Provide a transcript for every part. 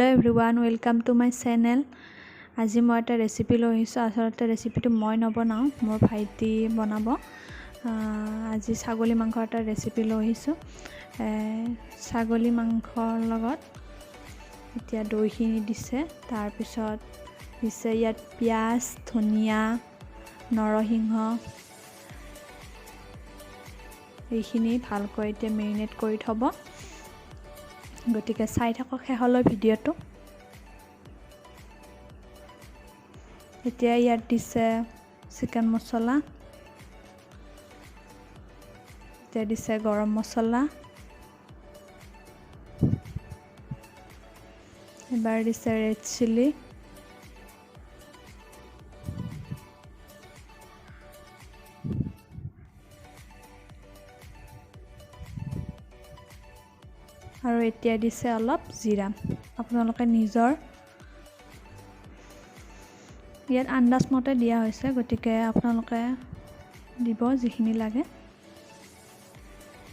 everyone, welcome to my channel. আজি মই এটা ৰেচিপি লৈ আহিছোঁ। আসলতে ৰেচিপিটো মই নবনাওঁ, মোৰ ভাইটি বনাব। আজি ছাগলী মাংসৰ এটা ৰেচিপি লৈ আহিছোঁ। ছাগলী মাংসৰ লগত এতিয়া দৈখিনি দিছে, তাৰপিছত দিছে ইয়াত পিঁয়াজ, ধনিয়া, নৰসিংহ, এইখিনি ভালকৈ এতিয়া মেৰিনেট কৰি থ'ব। গতিকে চাই থাকক শেষলৈ ভিডিঅ'টো। এতিয়া ইয়াত দিছে চিকেন মছলা, এতিয়া দিছে গৰম মছলা, এবাৰ দিছে ৰেড চিলি, আৰু এতিয়া দিছে অলপ জিৰা। আপোনালোকে নিজৰ ইয়াত আন্দাজ মতে দিয়া হৈছে, গতিকে আপোনালোকে দিব যিখিনি লাগে।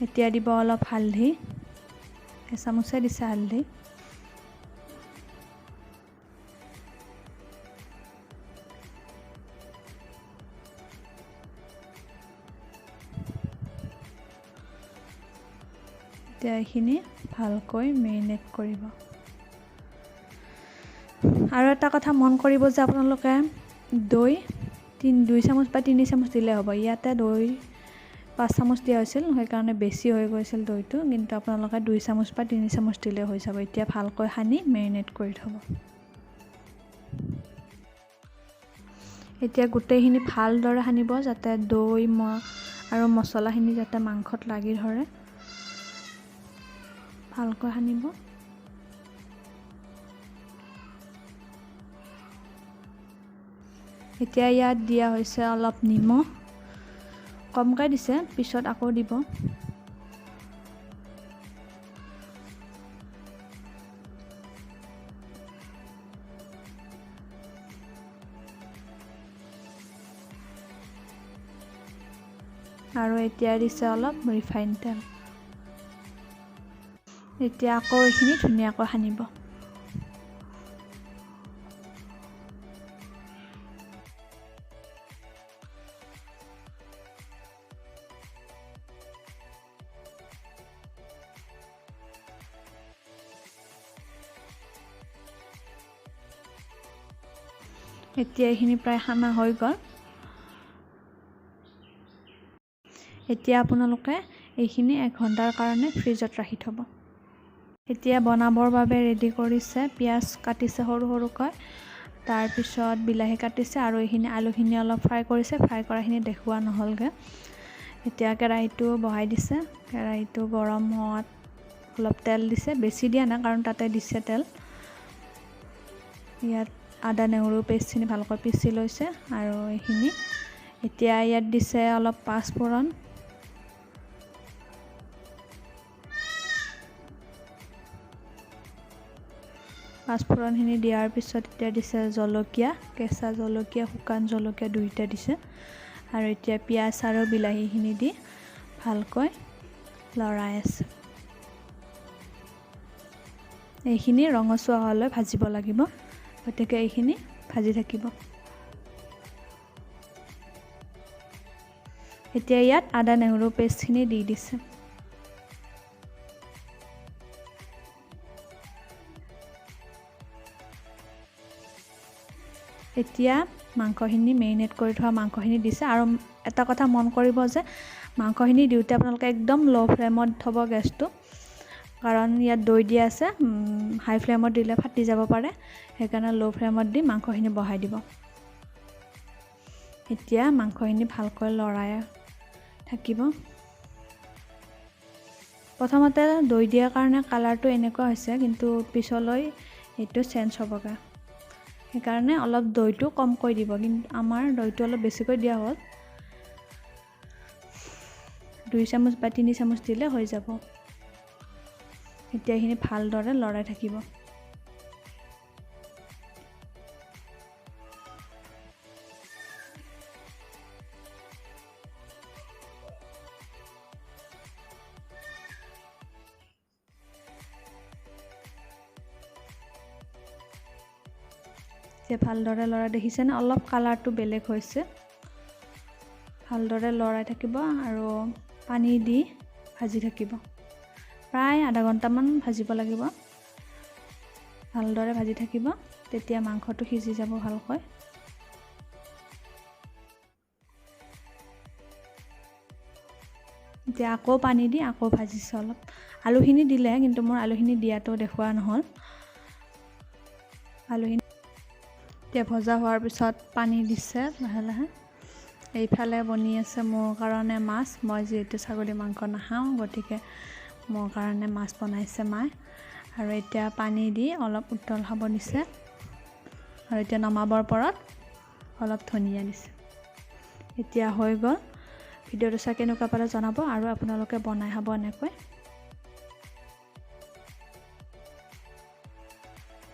এতিয়া দিব অলপ হালধি, এচামুচে দিছে হালধি। এতিয়া এইখিনি ভালকৈ মেৰিনেট কৰিব। আৰু এটা কথা মন কৰিব যে আপোনালোকে দৈ 2 চামুচ বা 3 চামুচ দিলে হ'ব। ইয়াতে দৈ 5 চামুচ দিয়া হৈছিল, সেইকাৰণে বেছি হৈ গৈছিল দৈটো, কিন্তু আপোনালোকে 2 চামুচ বা 3 চামুচ দিলে হৈ যাব। এতিয়া ভালকৈ সানি মেৰিনেট কৰি থ'ব। এতিয়া গোটেইখিনি ভালদৰে সানিব, যাতে দৈ আৰু মছলাখিনি যাতে মাংসত লাগি ধৰে। ভালকৈ সানিব। এতিয়া ইয়াত দিয়া হৈছে অলপ নিমখ, কমকৈ দিছে, পিছত আকৌ দিব। আৰু এতিয়া দিছে অলপ ৰিফাইন তেল। এতিয়া আকৌ এইখিনি ধুনীয়াকৈ সানিব। এতিয়া এইখিনি প্ৰায় সানা হৈ গ'ল। এতিয়া আপোনালোকে এইখিনি 1 ঘণ্টাৰ কাৰণে ফ্ৰিজত ৰাখি থ'ব। এতিয়া বনাবৰ বাবে ৰেডি কৰিছে। পিঁয়াজ কাটিছে সৰু সৰুকৈ, তাৰপিছত বিলাহী কাটিছে, আৰু এইখিনি আলুখিনি অলপ ফ্ৰাই কৰিছে। ফ্ৰাই কৰাখিনি দেখুওৱা নহ'লগৈ। এতিয়া কেৰাহীটো বহাই দিছে। কেৰাহীটো গৰম হোৱাত অলপ তেল দিছে, বেছি দিয়া নাই কাৰণ তাতে দিছে তেল। ইয়াত আদা নহৰু পেষ্টখিনি ভালকৈ পিচি লৈছে, আৰু এইখিনি এতিয়া ইয়াত দিছে অলপ পাঁচফোৰণ, পাঁচফোৰণখিনি দিয়াৰ পিছত এতিয়া দিছে জলকীয়া, কেঁচা জলকীয়া, শুকান জলকীয়া দুয়োটা দিছে। আৰু এতিয়া পিঁয়াজ আৰু বিলাহীখিনি দি ভালকৈ লৰাই আছে। এইখিনি ৰঙচুৱা হোৱালৈ ভাজিব লাগিব, গতিকে এইখিনি ভাজি থাকিব। এতিয়া ইয়াত আদা নহৰু পেষ্টখিনি দি দিছে। এতিয়া মাংসখিনি মেৰিনেট কৰি থোৱা মাংসখিনি দিছে। আৰু এটা কথা মন কৰিব যে মাংসখিনি দিওঁতে আপোনালোকে একদম ল' ফ্লেমত থ'ব গেছটো, কাৰণ ইয়াত দৈ দিয়া আছে। হাই ফ্লেমত দিলে ফাটি যাব পাৰে, সেইকাৰণে ল' ফ্লেমত দি মাংসখিনি বহাই দিব। এতিয়া মাংসখিনি ভালকৈ লৰাই থাকিব। প্ৰথমতে দৈ দিয়াৰ কাৰণে কালাৰটো এনেকুৱা হৈছে, কিন্তু পিছলৈ এইটো চেঞ্জ হ'বগৈ। সেইকাৰণে অলপ দৈটো কমকৈ দিব, কিন্তু আমাৰ দৈটো অলপ বেছিকৈ দিয়া হ'ল। 2 চামুচ বা 3 চামুচ দিলে হৈ যাব। এতিয়া এইখিনি ভালদৰে লৰাই থাকিব। যে ভালদৰে লৰাই দেখিছেনে অলপ কালাৰটো বেলেগ হৈছে ভালদৰে লৰাই থাকিব আৰু পানী দি ভাজি থাকিব প্ৰায় আধা ঘণ্টামান ভাজিব লাগিব ভালদৰে ভাজি থাকিব তেতিয়া মাংসটো সিজি যাব ভালকৈ এতিয়া আকৌ পানী দি আকৌ ভাজিছে অলপ আলুখিনি দিলে কিন্তু মোৰ আলুখিনি দিয়াটো দেখুৱা নহ'ল আলুখিনি এতিয়া ভজা হোৱাৰ পিছত পানী দিছে লাহে লাহে এইফালে বনি আছে মোৰ কাৰণে মাছ মই যিহেতু ছাগলী মাংস নাখাওঁ গতিকে মোৰ কাৰণে মাছ বনাইছে মায়ে আৰু এতিয়া পানী দি অলপ উতল খাব দিছে আৰু এতিয়া নমাবৰ পৰত অলপ ধনিয়া দিছে এতিয়া হৈ গ'ল ভিডিঅ'টো চাই কেনেকুৱা পালে জনাব আৰু আপোনালোকে বনাই খাব এনেকৈ